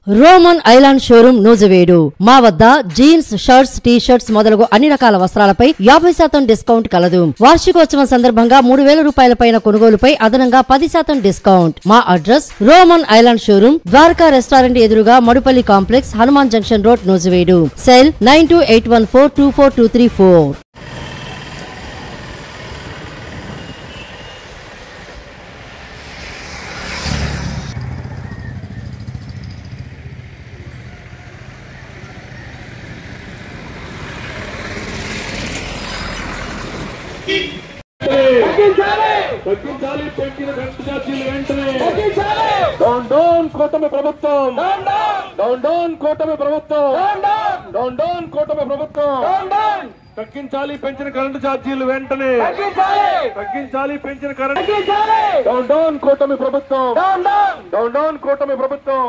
Roman Island showroom Nuzvid. మా వద్ద jeans, shirts, T shirts మొదలగు అన్ని రకాల వస్త్రాలపై 50% డిస్కౌంట్ కలదు. వార్షికోత్సవం సందర్భంగా 3000 రూపాయల పైన కొనుగోలుపై అదనంగా 10% డిస్కౌంట్. మా address Roman Island showroom, Dwaraka restaurant ఎదురుగా Madupalli complex, Hanuman junction road, Nuzvid. Cell 9281424234. తగ్గించాలి పెంచిన ఛార్జీలు వెంటనే. డౌన్ డౌన్ కూటమి ప్రభుత్వం, డౌన్ డౌన్ కూటమి ప్రభుత్వం, డౌన్ డౌన్ కూటమి ప్రభుత్వం. తగ్గించాలి పెంచిన కరెంటు ఛార్జీలు వెంటనే. తగ్గించాలి పెంచిన కరెంటు. డౌన్ డౌన్ కూటమి ప్రభుత్వం, డౌన్ డౌన్ కూటమి ప్రభుత్వం.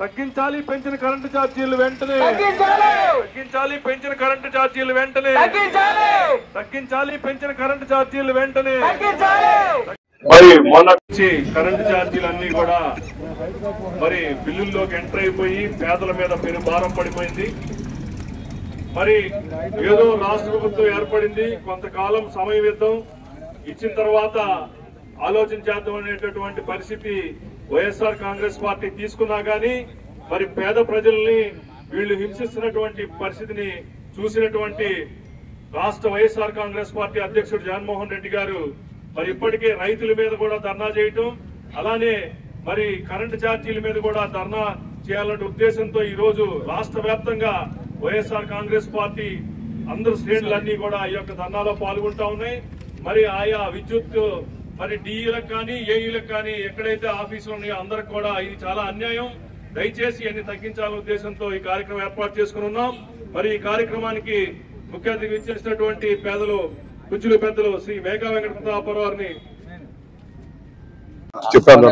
తగ్గించాలి పెంచిన కరెంటు ఛార్జీలు వెంటనే. తగ్గించాలి పెంచిన కరెంటు ఛార్జీలు వెంటనే. తగ్గించాలి పెంచిన కరెంటు ఛార్జీలు వెంటనే. మరి మొన్న కరెంటు ఛార్జీలు అన్ని కూడా మరి బిల్లుల్లోకి ఎంటర్ అయిపోయి పేదల మీద భారం పడిపోయింది. మరి ఏదో రాష్ట్ర ప్రభుత్వం ఏర్పడింది, కొంతకాలం సమయం ఇచ్చిన తర్వాత ఆలోచన చేద్దాం అనేటటువంటి పరిస్థితి వైఎస్ఆర్ కాంగ్రెస్ పార్టీ తీసుకున్నా గానీ మరి పేద ప్రజల్ని వీళ్లు హింసిస్తున్నటువంటి పరిస్థితిని చూసినటువంటి రాష్ట్ర వైఎస్ఆర్ కాంగ్రెస్ పార్టీ అధ్యక్షుడు జగన్మోహన్ రెడ్డి గారు మరి ఇప్పటికే రైతుల మీద కూడా ధర్నా చేయటం, అలానే మరి కరెంటు ఛార్జీల మీద కూడా ధర్నా చేయాలనే ఉద్దేశంతో ఈ రోజు రాష్ట్ర వ్యాప్తంగా వైఎస్ఆర్ కాంగ్రెస్ పార్టీ అందరు శ్రేణులన్నీ కూడా ఈ యొక్క ధర్నాలో పాల్గొంటా ఉన్నాయి. మరి ఆయా విద్యుత్ మరి డిఈలకు కానీ ఏఈలకు కానీ ఎక్కడైతే ఆఫీసులు ఉన్నాయో అందరికి కూడా ఇది చాలా అన్యాయం, దయచేసి అన్ని తగ్గించాలనే ఉద్దేశంతో ఈ కార్యక్రమం ఏర్పాటు చేసుకుని ఉన్నాం. మరి ఈ కార్యక్రమానికి ముఖ్య అతిథిగా ఇచ్చేసినటువంటి కుచ్చులు పెద్దలు శ్రీ మేఘా వెంకట ప్రతాపరావు గారిని చెప్పాను.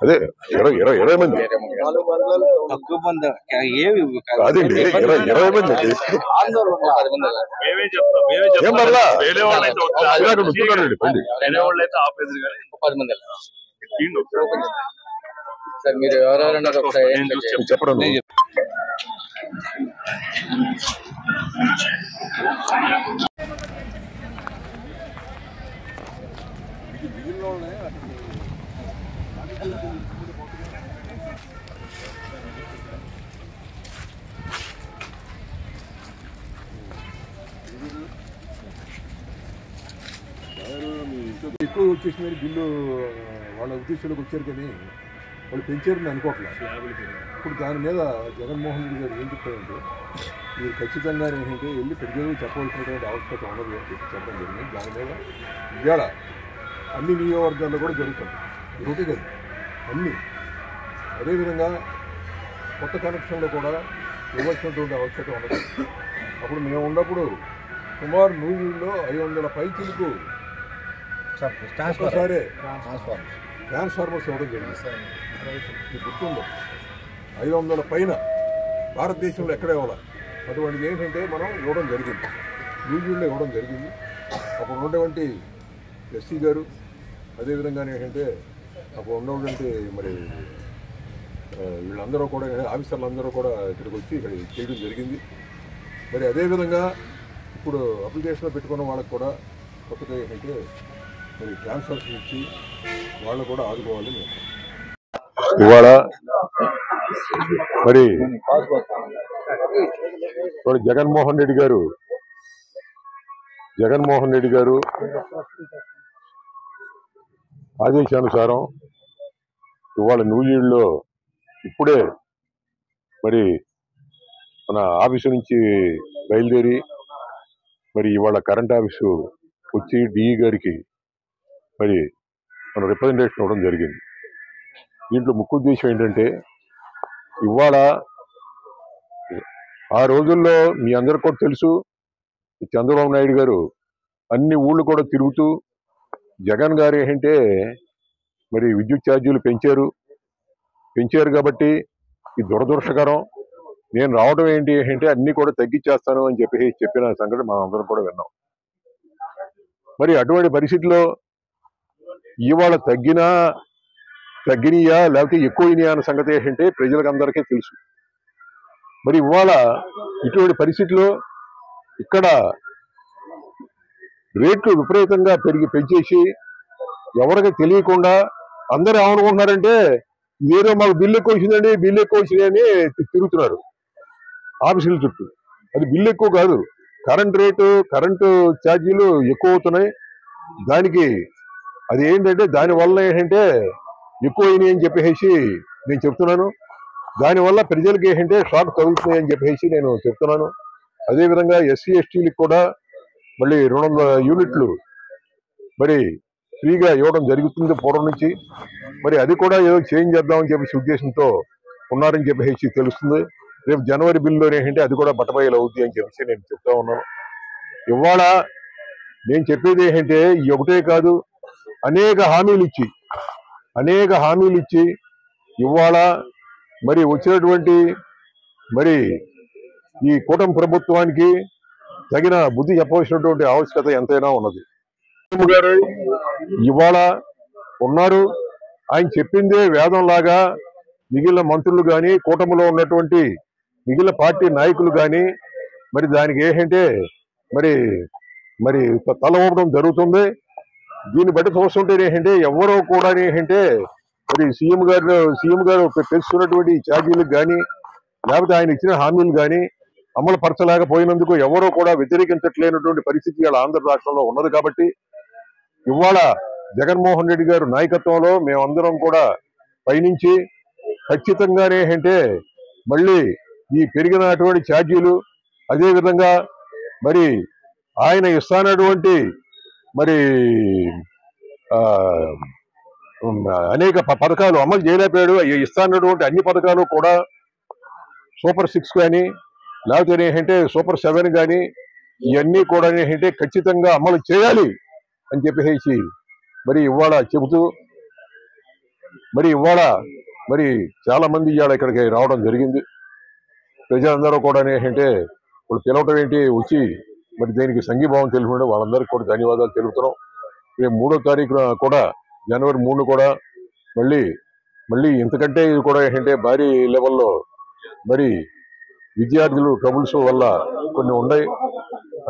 అదే 20 మంది తక్కువ మంది ఏమి కాదండి, 20 మంది మేమే చెప్తాం. ఏం పర్లా వేరే వాళ్ళైతే 10 మంది సార్. మీరు ఎవరెవరన్నారు చెప్పడం ఎక్కువ వచ్చేసిందని బిల్లు వాళ్ళ ఉద్దేశంలోకి వచ్చారు, కానీ వాళ్ళు పెంచారని అనుకోవట్లేదు. ఇప్పుడు దాని మీద జగన్మోహన్ రెడ్డి గారు ఏం చెప్పారంటే మీరు ఖచ్చితంగా ఏంటంటే వెళ్ళి ప్రజలకు చెప్పవలసినటువంటి ఆవశ్యకత ఉన్నది అని చెప్పి చెప్పడం జరిగింది. దాని మీద ఇవాళ అన్ని నియోజకవర్గాల్లో కూడా జరుగుతుంది, ఒకటి కాదు అన్నీ. అదేవిధంగా కొత్త కనెక్షన్లో కూడా ఇవ్వాల్సినటువంటి ఆవశ్యకత ఉన్నది. అప్పుడు మేము ఉన్నప్పుడు సుమారు 100 500 పైచీలకు ఒక్కసారి ట్రాన్స్ఫార్మర్స్ ఇవ్వడం జరిగింది. మీకు గుర్తుందో 500 పైన భారతదేశంలో ఎక్కడ ఇవ్వాలి, అటువంటిది ఏంటంటే మనం ఇవ్వడం జరిగింది, న్యూజిలాండ్లో ఇవ్వడం జరిగింది. అప్పుడు ఉన్నటువంటి ఎస్సీ గారు, అదేవిధంగా ఏంటంటే అప్పుడు ఉన్నటువంటి మరి వీళ్ళందరూ కూడా ఆఫీసర్లు అందరూ కూడా ఇక్కడికి వచ్చి ఇక్కడ చేయడం జరిగింది. మరి అదేవిధంగా ఇప్పుడు అప్లికేషన్లో పెట్టుకున్న వాళ్ళకు కూడా కొత్తగా ఏంటంటే మరి ట్రాన్స్ఫర్స్ ఇచ్చి వాళ్ళు కూడా ఆదుకోవాలి. ఇవాళ మరి జగన్మోహన్ రెడ్డి గారు ఆదేశానుసారం ఇవాళ న్యూజిలాండ్లో ఇప్పుడే మరి మన ఆఫీసు నుంచి బయలుదేరి మరి ఇవాళ కరెంట్ ఆఫీసు వచ్చి డిఈ గారికి మరి మన రిప్రజెంటేషన్ ఇవ్వడం జరిగింది. దీంట్లో ముఖ్య ఉద్దేశం ఏంటంటే ఇవాళ ఆ రోజుల్లో మీ అందరికీ కూడా తెలుసు, చంద్రబాబు నాయుడు గారు అన్ని ఊళ్ళు కూడా తిరుగుతూ జగన్ గారు ఏంటంటే మరి విద్యుత్ ఛార్జీలు పెంచారు కాబట్టి ఇది దురదృష్టకరం, నేను రావడం ఏంటి అంటే అన్ని కూడా తగ్గించేస్తాను అని చెప్పిన సంగతి మనం అందరం కూడా విన్నాం. మరి అటువంటి పరిస్థితిలో ఇవాళ తగ్గినాయా లేకపోతే ఎక్కువైనాయా అన్న సంగతి ఏంటంటే ప్రజలకు అందరికీ తెలుసు. మరి ఇవాళ ఇటువంటి పరిస్థితిలో ఇక్కడ రేట్లు విపరీతంగా పెంచేసి ఎవరికి తెలియకుండా అందరూ ఏమనుకుంటున్నారంటే ఇదేదో మాకు బిల్లు ఎక్కువ వచ్చిందండి, బిల్లు ఎక్కువ వచ్చింది అని తిరుగుతున్నారు ఆఫీసుల చుట్టూ. అది బిల్లు ఎక్కువ కాదు, కరెంటు ఛార్జీలు ఎక్కువ అవుతున్నాయి. దానికి అది ఏంటంటే దానివల్ల ఏంటంటే ఎక్కువ అయినాయి అని చెప్పేసి నేను చెప్తున్నాను. దానివల్ల ప్రజలకి ఏంటంటే షాక్ తగులుతున్నాయి అని చెప్పేసి నేను చెప్తున్నాను. అదేవిధంగా ఎస్సీ ఎస్టీలకు కూడా మళ్ళీ 200 యూనిట్లు మరి ఫ్రీగా ఇవ్వడం జరుగుతుంది పూర్వం నుంచి. మరి అది కూడా ఏదో చేంజ్ చేద్దామని చెప్పేసి ఉద్దేశంతో ఉన్నారని చెప్పేసి తెలుస్తుంది. రేపు జనవరి బిల్లులో ఏంటంటే అది కూడా బట్టబయలు అవుద్ది అని చెప్పేసి నేను చెప్తా ఉన్నాను. ఇవాళ నేను చెప్పేది ఏంటంటే ఈ ఒకటే కాదు, అనేక హామీలు ఇచ్చి ఇవాళ మరి వచ్చినటువంటి మరి ఈ కూటమి ప్రభుత్వానికి తగిన బుద్ధి చెప్పవలసినటువంటి ఆవశ్యకత ఎంతైనా ఉన్నది. గారు ఇవాళ ఉన్నారు, ఆయన చెప్పిందే వేదంలాగా మిగిలిన మంత్రులు కానీ కూటమిలో ఉన్నటువంటి మిగిలిన పార్టీ నాయకులు కానీ మరి దానికి ఏంటంటే మరి మరి తల ఊపడం జరుగుతుంది. దీన్ని బట్టి చూస్తుంటే ఏంటంటే ఎవరో కూడా ఏంటంటే మరి సీఎం గారు పెంచుతున్నటువంటి ఛార్జీలకు కానీ లేకపోతే ఆయన ఇచ్చిన హామీలు కానీ అమలు పరచలేకపోయినందుకు ఎవరో కూడా వ్యతిరేకించట్లేనటువంటి పరిస్థితి ఇవాళ ఆంధ్ర రాష్ట్రంలో ఉన్నది. కాబట్టి ఇవాళ జగన్మోహన్ రెడ్డి గారు నాయకత్వంలో మేమందరం కూడా పయనించి ఖచ్చితంగానే ఏంటంటే మళ్ళీ ఈ పెరిగినటువంటి ఛార్జీలు అదేవిధంగా మరి ఆయన ఇస్తానటువంటి మరి అనేక పథకాలు అమలు చేయలేకపోయాడు. ఇస్తానటువంటి అన్ని పథకాలు కూడా సూపర్ 6 కానీ లేకపోతే ఏంటంటే సూపర్ 7 కానీ ఇవన్నీ కూడా ఏంటంటే ఖచ్చితంగా అమలు చేయాలి అని చెప్పేసి మరి ఇవాళ చెబుతూ మరి ఇవాళ మరి చాలా మంది ఇవాళ ఇక్కడికి రావడం జరిగింది. ప్రజలందరూ కూడా ఏంటంటే ఇప్పుడు పిలవటం ఏంటి వచ్చి మరి దీనికి సంఘీభావం తెలుపుకుంటే వాళ్ళందరికీ కూడా ధన్యవాదాలు తెలుపుతున్నాం. రేపు 3వ తారీఖున కూడా జనవరి 3 కూడా మళ్ళీ ఇంతకంటే ఇది కూడా ఏంటంటే భారీ లెవెల్లో మరి విద్యార్థులు ట్రబుల్స్ వల్ల కొన్ని ఉన్నాయి.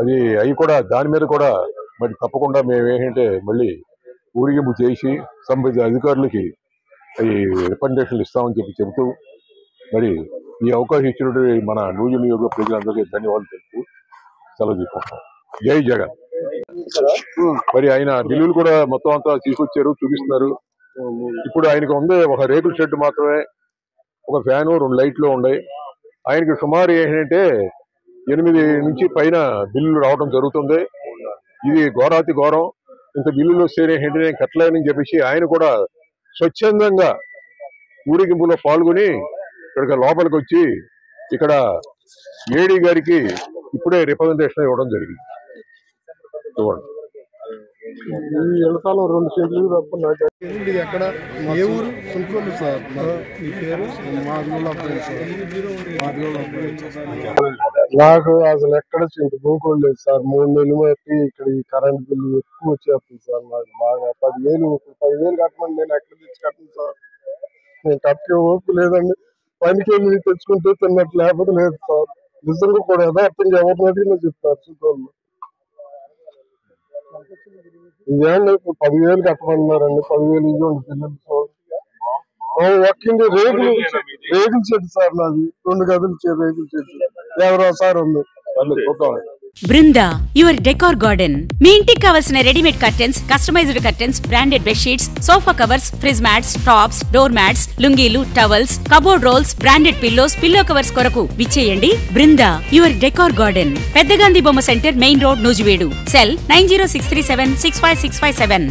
అవి కూడా దాని మీద కూడా మరి తప్పకుండా మేము ఏంటంటే మళ్ళీ ఊరిగింపు చేసి సంబంధిత అధికారులకి ఈ రికమెండేషన్లు ఇస్తామని చెబుతూ మరి ఈ అవకాశం ఇచ్చినటువంటి మన నూజివీడు నియోజక ప్రజలందరికీ ధన్యవాదాలు తెలుపుతూ సెలవు తీసుకుంటాం. జై జగన్. మరి ఆయన బిల్లులు కూడా మొత్తం అంతా తీసుకొచ్చారు, చూపిస్తున్నారు. ఇప్పుడు ఆయనకు ఉంది ఒక రేకుల షెడ్ మాత్రమే, ఒక ఫ్యాను, 2 లైట్లు ఉన్నాయి. ఆయనకి సుమారు ఏంటంటే 8 నుంచి పైన బిల్లులు రావడం జరుగుతుంది. ఇది ఘోరాతి ఘోరం. ఇంత బిల్లులు వస్తే ఏంటంటే నేను కట్టలేనని చెప్పేసి ఆయన కూడా స్వచ్ఛందంగా ఊరేగింపులో పాల్గొని ఇక్కడ లోపలికి వచ్చి ఇక్కడ ఏడీ గారికి ఇప్పుడే రిప్రజెంటేషన్ ఇవ్వడం జరిగింది. చూడండి. ఈ ఎడతాలో 2 సెంట్లు తప్ప ఎక్కడ ఏ ఊరు సుంకోలు సార్. మీ పేరు? నాకు అసలు ఎక్కడ భూకోలు లేదు సార్. 3 నెలలు బట్టి ఇక్కడ ఈ కరెంట్ బిల్లు ఎక్కువ వచ్చేస్తుంది సార్. నాకు బాగా 10,000 కట్టమని నేను ఎక్కడ తెచ్చి కట్టను సార్. నేను కట్టే ఓపు లేదండి. పనికి వెళ్ళి తెచ్చుకుంటే తిన్నట్టు లేకపోతే లేదు సార్. నిజంగా కూడా యథార్థంగా ఎవరిని అడిగినా చెప్తారు సుంకోళ్ళు. ఇదేండి 10,000 కట్టమన్నారండి. 10,000 ఇవ్వండి పిల్లలు. ఒక్కింది రేగులు షెడ్ సార్. నాది 2 గదులు రేగుల షెడ్ ఎవరో సార్ ఉంది. Brinda your decor garden. మీ ఇంటికి కావలసిన readymade curtains, customised curtains, branded bedsheets, sofa covers, fridge mats, tops, door mats, లుంగీలు, towels, cupboard rolls, branded pillows, pillow covers కొరకు విచ్చేయండి. బృందా యువర్ డెకోర్ గార్డెన్, పెద్ద గాంధీ బొమ్మ centre, main road, Nuzvid. Cell 9063765657.